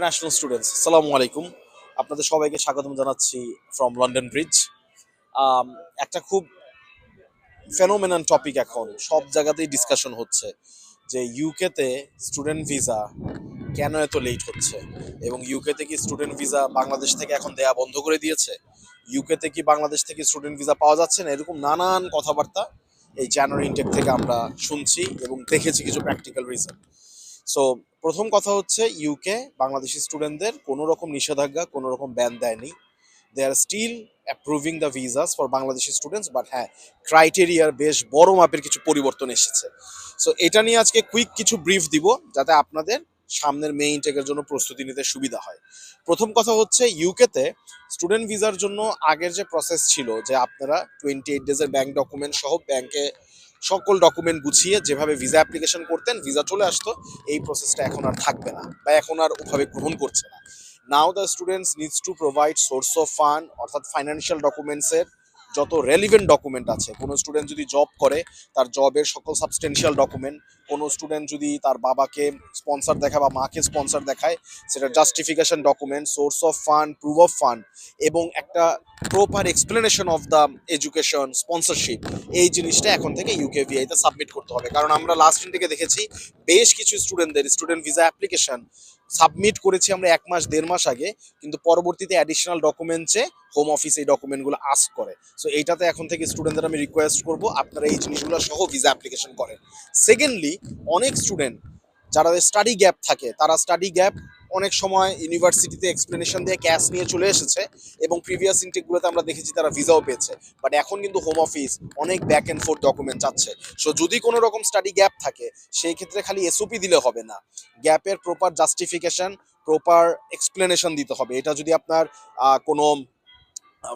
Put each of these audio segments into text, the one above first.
International students আসসালামু আলাইকুম। আপনাদের সবাইকে স্বাগতম জানাচ্ছি ফ্রম লন্ডন ব্রিজ। একটা খুব ফেনোমেনন টপিক এখন সব জায়গাতেই ডিসকাশন হচ্ছে যে ইউকেতে স্টুডেন্ট ভিসা কেন এত লেট হচ্ছে, এবং ইউকেতে কি স্টুডেন্ট ভিসা বাংলাদেশ থেকে এখন দেয়া বন্ধ করে দিয়েছে, ইউকেতে কি বাংলাদেশ থেকে স্টুডেন্ট ভিসা পাওয়া যাচ্ছে না, এরকম নানান কথাবার্তা এই জানুয়ারি ইনটেক থেকে আমরা শুনছি এবং দেখেছি কিছু প্র্যাকটিক্যাল রিজন। সো প্রথম কথা হচ্ছে ইউকে বাংলাদেশি স্টুডেন্টদের কোনো রকম নিষেধাজ্ঞা, কোনো রকম ব্যান দেয়নি। They are still approving the visas for Bangladeshi students, but হ্যাঁ, ক্রাইটেরিয়ার বেশ বড় মাপের কিছু পরিবর্তন এসেছে। সো এটা নিয়ে আজকে কুইক কিছু ব্রিফ দিব যাতে আপনাদের সামনের মে ইনটেকের জন্য প্রস্তুতি নিতে সুবিধা হয়। প্রথম কথা হচ্ছে ইউকেতে স্টুডেন্ট ভিসার জন্য আগের যে প্রসেস ছিল যে আপনারা 28 ডেজের ব্যাংক ডকুমেন্ট সহ ব্যাংকে সকল ডকুমেন্ট গুছিয়ে যেভাবে ভিসা অ্যাপ্লিকেশন করতেন ভিসা চলে আসতো, এই প্রসেসটা এখন আর থাকবে না বা এখন আর ওভাবে গ্রহণ করছে না। Now the students needs to provide source of fund, অর্থাৎ ফাইন্যান্সিয়াল ডকুমেন্টসের যত রেলিভেন্ট ডকুমেন্ট আছে। কোনো স্টুডেন্ট যদি জব করে তার জবের সকল সাবস্টেন্সিয়াল ডকুমেন্ট, কোনো স্টুডেন্ট যদি তার বাবাকে স্পন্সর দেখায় বা মাকে স্পন্সর দেখায় সেটা justification document, source of fund, proof of fund এবং একটা proper explanation of the education sponsorship, এই জিনিসটা এখন থেকে ইউকেভিআইতে সাবমিট করতে হবে। কারণ আমরা লাস্ট দিন থেকে দেখেছি বেশ কিছু স্টুডেন্টদের স্টুডেন্ট ভিসা অ্যাপ্লিকেশন সাবমিট করেছি আমরা 1 মাস 1.5 মাস আগে, কিন্তু পরবর্তীতে অ্যাডিশনাল ডকুমেন্টসে হোম অফিস এই ডকুমেন্টগুলো আস্ক করে। সো এইটাতে এখন থেকে স্টুডেন্টদের আমি রিকোয়েস্ট করবো আপনারা এই জিনিসগুলো সহ ভিসা অ্যাপ্লিকেশন করেন। সেকেন্ডলি, অনেক স্টুডেন্ট যারা স্টাডি গ্যাপ থাকে তারা স্টাডি গ্যাপ অনেক সময় ইউনিভার্সিটিতে এক্সপ্লেনেশন দিয়ে ক্যাশ নিয়ে চলে এসেছে এবং প্রিভিয়াস ইনটেকগুলোতে আমরা দেখেছি তারা ভিসাও পেয়েছে, বাট এখন কিন্তু হোম অফিস অনেক ব্যাক অ্যান্ড ফোর্থ ডকুমেন্ট চাচ্ছে। সো যদি কোনো রকম স্টাডি গ্যাপ থাকে সেই ক্ষেত্রে খালি এসওপি দিলে হবে না, গ্যাপের প্রপার জাস্টিফিকেশন, প্রপার এক্সপ্লেনেশন দিতে হবে। এটা যদি আপনার কোনো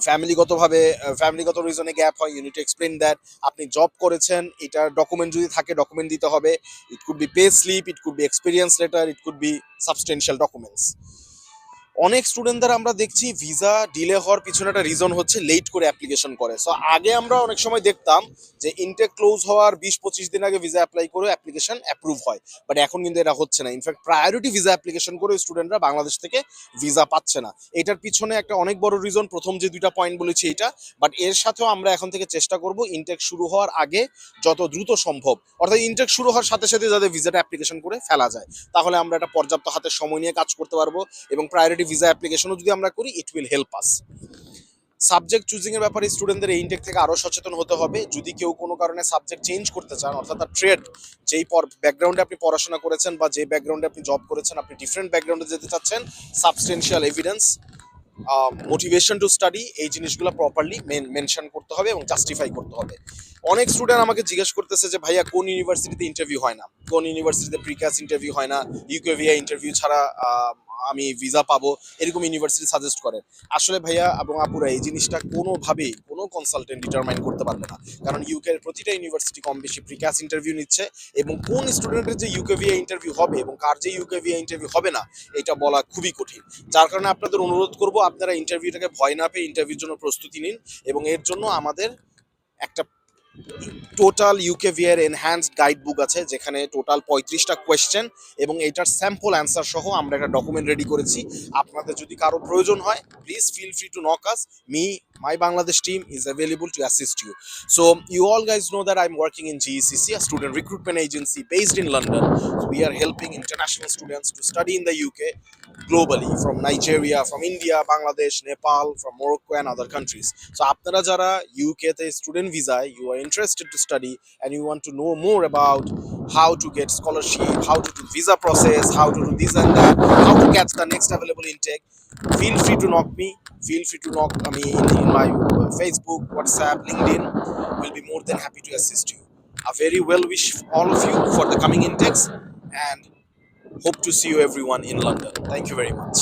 ফ্যামিলিগত রিজনে গ্যাপ হয়, you need to explain that. আপনি জব করেছেন, এটার ডকুমেন্ট যদি থাকে ডকুমেন্ট দিতে হবে। It could be pay slip, it could be experience letter, it could be substantial documents. অনেক স্টুডেন্টদের আমরা দেখছি ভিসা ডিলে হওয়ার পিছনে একটা রিজন হচ্ছে লেট করে অ্যাপ্লিকেশন করে। সো আগে আমরা অনেক সময় দেখতাম যে ইনটেক ক্লোজ হওয়ার 20-25 দিন আগে ভিসা অ্যাপ্লাই করে অ্যাপ্লিকেশন অ্যাপ্রুভ হয়, বাট এখন কিন্তু এটা হচ্ছে না। ইনফ্যাক্ট প্রায়োরিটি ভিসা অ্যাপ্লিকেশন করে স্টুডেন্টরা বাংলাদেশ থেকে ভিসা পাচ্ছে না। এটার পিছনে একটা অনেক বড় রিজন, প্রথম যে দুইটা পয়েন্ট বলেছি এটা, বাট এর সাথেও আমরা এখন থেকে চেষ্টা করব ইনটেক শুরু হওয়ার আগে যত দ্রুত সম্ভব, অর্থাৎ ইনটেক শুরু হওয়ার সাথে সাথে যাতে ভিসাটা অ্যাপ্লিকেশন করে ফেলা যায়, তাহলে আমরা একটা পর্যাপ্ত হাতে সময় নিয়ে কাজ করতে পারবো এবং প্রায়োরিটি ভিসা অ্যাপ্লিকেশনও যদি আমরা করি it will help us. Subject choosing এর ব্যাপারে স্টুডেন্টদের এই ইনটেক থেকে আরো সচেতন হতে হবে। যদি কেউ কোনো কারণে সাবজেক্ট চেঞ্জ করতে চান, অর্থাৎ তার ট্রেড, যেই ব্যাকগ্রাউন্ডে আপনি পড়াশোনা করেছেন বা যে ব্যাকগ্রাউন্ডে আপনি জব করেছেন, আপনি ডিফারেন্ট ব্যাকগ্রাউন্ডে যেতে চাচ্ছেন, substantial evidence, motivation to study, এই জিনিসগুলো প্রপারলি মেনশন করতে হবে এবং জাস্টিফাই করতে হবে। অনেক স্টুডেন্ট আমাকে জিজ্ঞেস করতেছে যে ভাইয়া কোন ইউনিভার্সিটিতে ইন্টারভিউ হয় না, কোন ইউনিভার্সিটিতে প্রিক্যাস ইন্টারভিউ হয় না, ইউকেভিআই ইন্টারভিউ ছাড়া আমি ভিসা পাবো, এরকম ইউনিভার্সিটি সাজেস্ট করে। আসলে ভাইয়া এবং আপুরা এই জিনিসটা কোনোভাবেই কোনো কনসালটেন্ট ডিটারমাইন করতে পারবে না, কারণ ইউকের প্রতিটা ইউনিভার্সিটি কম বেশি প্রিক্যাস ইন্টারভিউ নিচ্ছে এবং কোন স্টুডেন্টের যে ইউকেভিআই ইন্টারভিউ হবে এবং কার যে ইউকেভিআই ইন্টারভিউ হবে না এটা বলা খুবই কঠিন। যার কারণে আপনাদের অনুরোধ করব আপনারা ইন্টারভিউটাকে ভয় না পেয়ে ইন্টারভিউর জন্য প্রস্তুতি নিন, এবং এর জন্য আমাদের একটা টোটাল ইউকেভিআর এনহ্যান্সড গাইড বুক আছে যেখানে টোটাল 35টা কোয়েশ্চেন এবং এটার স্যাম্পল অ্যান্সার সহ আমরা একটা ডকুমেন্ট রেডি করেছি। আপনাদের যদি কারো প্রয়োজন হয় please feel free to knock us. My Bangladesh team is available to assist you. So you all guys know that I'm working in GECC, a student recruitment agency based in London. So we are helping international students to study in the UK globally, from Nigeria, from India, Bangladesh, Nepal, from Morocco and other countries. So আপনারা যারা UK তে student ভিসায় you are interested to study and you want to know more about how to get scholarship, how to do visa process, how to do this and that, how to catch the next available intake, feel free to knock me, feel free to knock me in my Facebook, WhatsApp, LinkedIn. We'll be more than happy to assist you. A very well wish all of you for the coming intakes and hope to see you everyone in London. Thank you very much.